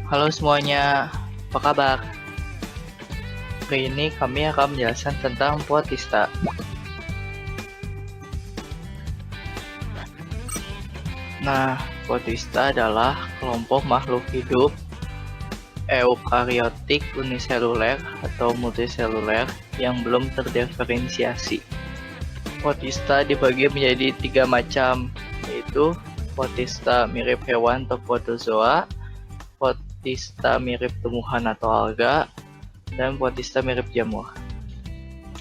Halo semuanya, apa kabar? Hari ini kami akan menjelaskan tentang Protista. Nah, Protista adalah kelompok makhluk hidup eukariotik uniseluler atau multiseluler yang belum terdiferensiasi. Protista dibagi menjadi 3 macam, yaitu Protista mirip hewan atau protozoa, Protista mirip tumbuhan atau alga, dan Protista mirip jamur.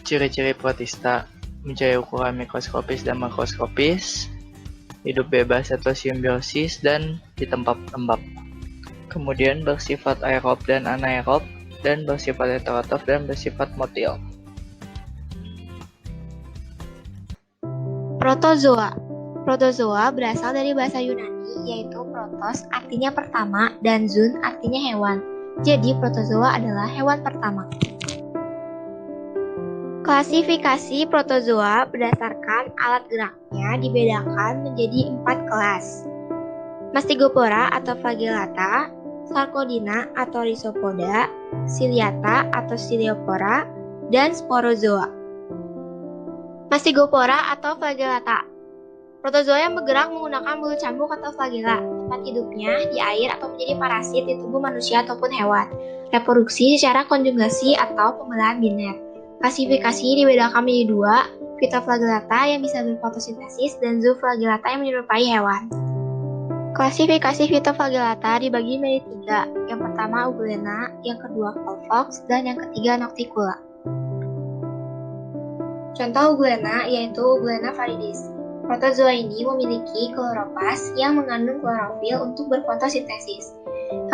Ciri-ciri Protista: mempunyai ukuran mikroskopis dan makroskopis, hidup bebas atau simbiosis, dan di tempat lembab. Kemudian bersifat aerob dan anaerob, dan bersifat heterotrof dan bersifat motil. Protozoa. Protozoa berasal dari bahasa Yunani, yaitu protos artinya pertama dan zoon artinya hewan. Jadi protozoa adalah hewan pertama. Klasifikasi protozoa berdasarkan alat geraknya dibedakan menjadi 4 kelas. Mastigophora atau flagellata, Sarcodina atau Rhizopoda, Ciliata atau Ciliophora, dan Sporozoa. Mastigophora atau flagellata. Protozoa yang bergerak menggunakan bulu cambuk atau flagella. Tempat hidupnya di air atau menjadi parasit di tubuh manusia ataupun hewan. Reproduksi secara konjugasi atau pembelahan biner. Klasifikasi dibedakan menjadi 2, Phytoflagellata yang bisa berfotosintesis dan Zooflagellata yang menyerupai hewan. Klasifikasi Phytoflagellata dibagi menjadi 3. Yang pertama Euglena, yang kedua Volvox, dan yang ketiga Nocticula. Contoh Euglena yaitu Euglena validis. Protozoa ini memiliki kloroplast yang mengandung klorofil untuk berfotosintesis.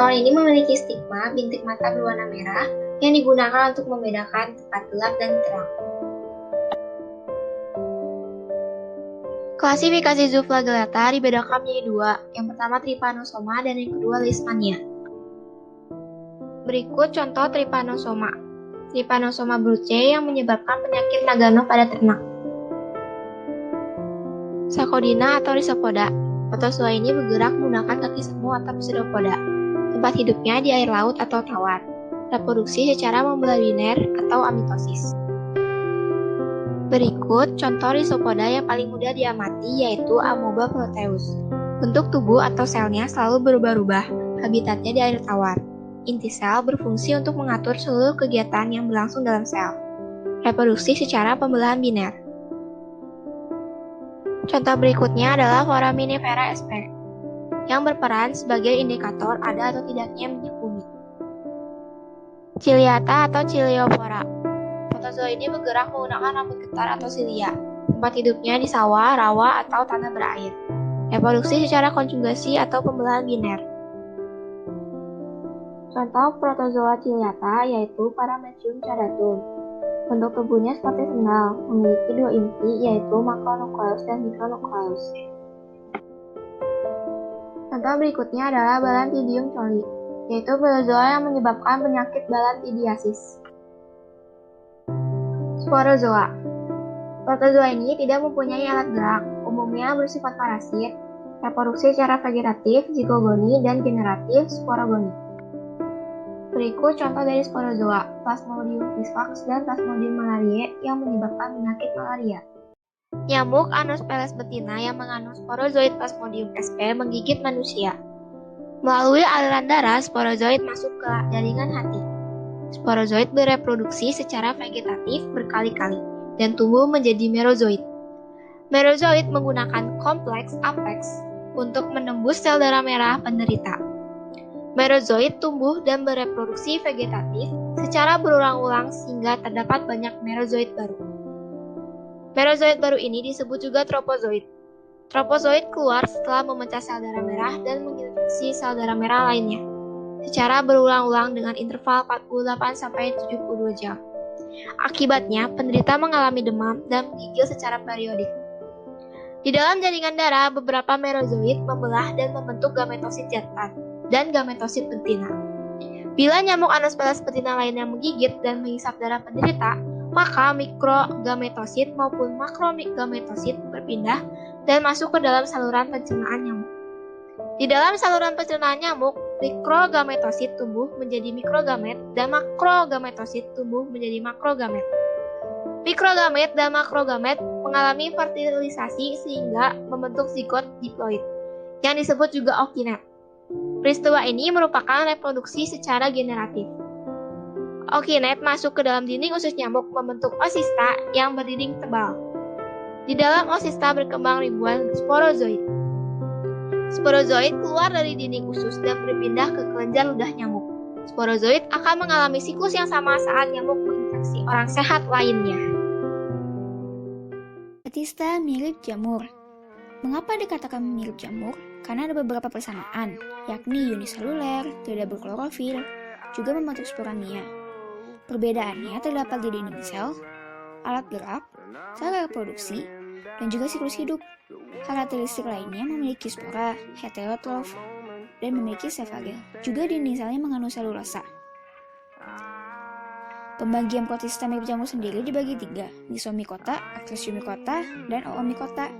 Hewan ini memiliki stigma bintik mata berwarna merah yang digunakan untuk membedakan tempat gelap dan terang. Klasifikasi Zooflagellata dibedakan menjadi 2. Yang pertama Trypanosoma dan yang kedua Leishmania. Berikut contoh Trypanosoma. Trypanosoma brucei yang menyebabkan penyakit Nagano pada ternak. Sarcodina atau Rhizopoda. Protozoa ini bergerak menggunakan kaki semu atau pseudopoda. Tempat hidupnya di air laut atau tawar. Reproduksi secara membelah biner atau amitosis. Berikut contoh Rhizopoda yang paling mudah diamati yaitu Amoeba proteus. Bentuk tubuh atau selnya selalu berubah-ubah. Habitatnya di air tawar. Inti sel berfungsi untuk mengatur seluruh kegiatan yang berlangsung dalam sel. Reproduksi secara pembelahan biner. Contoh berikutnya adalah Foraminifera sp. yang berperan sebagai indikator ada atau tidaknya minyak bumi. Ciliata atau Ciliophora. Protozoa ini bergerak menggunakan rambut getar atau silia. Tempat hidupnya di sawah, rawa, atau tanah berair. Reproduksi secara konjugasi atau pembelahan biner. Contoh protozoa ciliata yaitu Paramecium cadatum. Bentuk tubuhnya seperti sendal, memiliki 2 inti yaitu makronukleus dan mikronukleus. Contoh berikutnya adalah Balantidium coli, yaitu protozoa yang menyebabkan penyakit balantidiasis. Sporozoa. Protozoa ini tidak mempunyai alat gerak, umumnya bersifat parasit, reproduksi secara vegetatif, zigogoni, dan generatif, sporogoni. Berikut contoh dari sporozoa, Plasmodium visvax dan Plasmodium malariae yang menyebabkan penyakit malaria. Nyamuk Anopheles betina yang mengandung sporozoid Plasmodium sp menggigit manusia. Melalui aliran darah, sporozoid masuk ke jaringan hati. Sporozoid bereproduksi secara vegetatif berkali-kali dan tumbuh menjadi merozoid. Merozoid menggunakan kompleks apex untuk menembus sel darah merah penderita. Merozoid tumbuh dan bereproduksi vegetatif secara berulang-ulang sehingga terdapat banyak merozoid baru. Merozoid baru ini disebut juga tropozoid. Tropozoid keluar setelah memecah sel darah merah dan menginfeksi sel darah merah lainnya secara berulang-ulang dengan interval 48-72 jam. Akibatnya, penderita mengalami demam dan menggigil secara periodik. Di dalam jaringan darah, beberapa merozoid membelah dan membentuk gametosit jantan dan gametosit betina. Bila nyamuk Anopheles betina lainnya menggigit dan menghisap darah penderita, maka mikrogametosit maupun makrogametosit berpindah dan masuk ke dalam saluran pencernaan nyamuk. Di dalam saluran pencernaan nyamuk, mikrogametosit tumbuh menjadi mikrogamet dan makrogametosit tumbuh menjadi makrogamet. Mikrogamet dan makrogamet mengalami fertilisasi sehingga membentuk zigot diploid, yang disebut juga ookinet. Peristiwa ini merupakan reproduksi secara generatif. Ookinet masuk ke dalam dinding usus nyamuk membentuk oosista yang berdinding tebal. Di dalam oosista berkembang ribuan sporozoid. Sporozoid keluar dari dinding usus dan berpindah ke kelenjar ludah nyamuk. Sporozoid akan mengalami siklus yang sama saat nyamuk menginfeksi orang sehat lainnya. Protista mirip jamur. Mengapa dikatakan mirip jamur? Karena ada beberapa persamaan, yakni uniseluler, tidak berklorofil, juga membentuk sporangia. Perbedaannya terdapat di dinding sel, alat gerak, cara reproduksi, dan juga siklus hidup. Karakteristik lainnya memiliki spora, heterotrof, dan memiliki sefagel. Juga dinding selnya mengandung selulosa. Pembagian protista mirip jamur sendiri dibagi 3, Mysomycota, Acrasiomycota, dan Oomycota.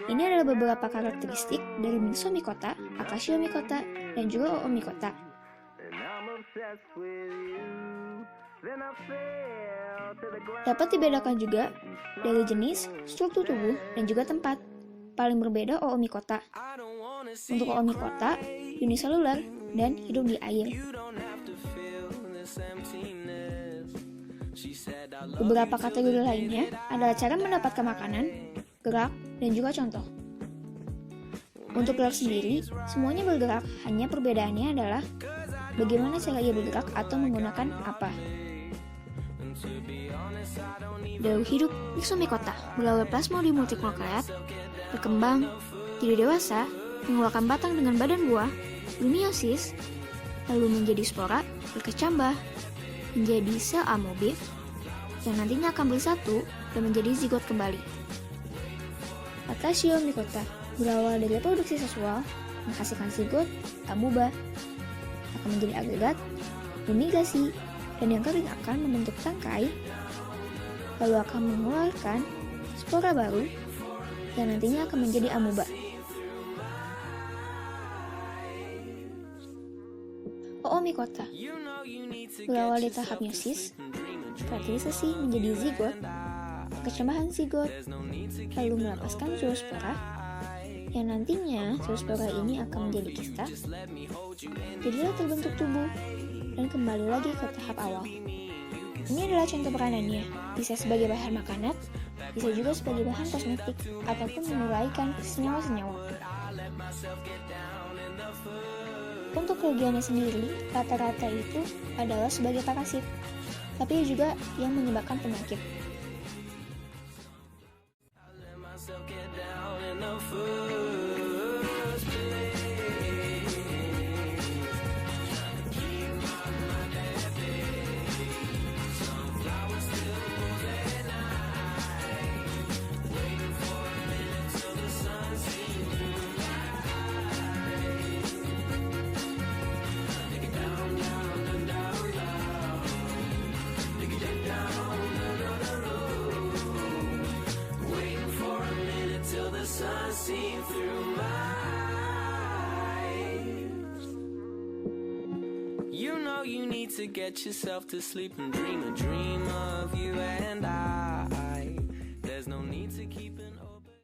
Ini adalah beberapa karakteristik dari Mysomycota, Acrasiomycota, dan juga Oomycota. Dapat dibedakan juga dari jenis, struktur tubuh, dan juga tempat. Paling berbeda Oomycota. Untuk Oomycota, uniseluler dan hidup di air. Beberapa kategori lainnya adalah cara mendapatkan makanan, gerak, dan juga contoh. Untuk gerak sendiri, semuanya bergerak, hanya perbedaannya adalah bagaimana cara ia bergerak atau menggunakan apa. Dalam hidup, Mysomycota berawal plasmodium multinukleat, berkembang, jadi dewasa, mengeluarkan batang dengan badan buah, bermeiosis, lalu menjadi spora, berkecambah, menjadi sel amoeboid, yang nantinya akan bersatu dan menjadi zigot kembali. Acrasiomycota berawal dari reproduksi seksual, menghasilkan zigot, amoeba, akan menjadi agregat, bermigrasi, dan yang kering akan membentuk tangkai, lalu akan mengeluarkan spora baru, yang nantinya akan menjadi amoeba. Oomycota berawal dari tahap meiosis, fertilisasi menjadi zigot, kecambahan zigot, lalu melepaskan zoospora, yang nantinya zoospora ini akan menjadi kista, jadilah terbentuk tubuh, dan kembali lagi ke tahap awal. Ini adalah contoh peranannya, bisa sebagai bahan makanan, bisa juga sebagai bahan kosmetik, ataupun menguraikan senyawa-senyawa. Untuk kerugiannya sendiri, rata-rata itu adalah sebagai parasit, tapi juga yang menyebabkan penyakit. You know you need to get yourself to sleep and dream a dream of you and I.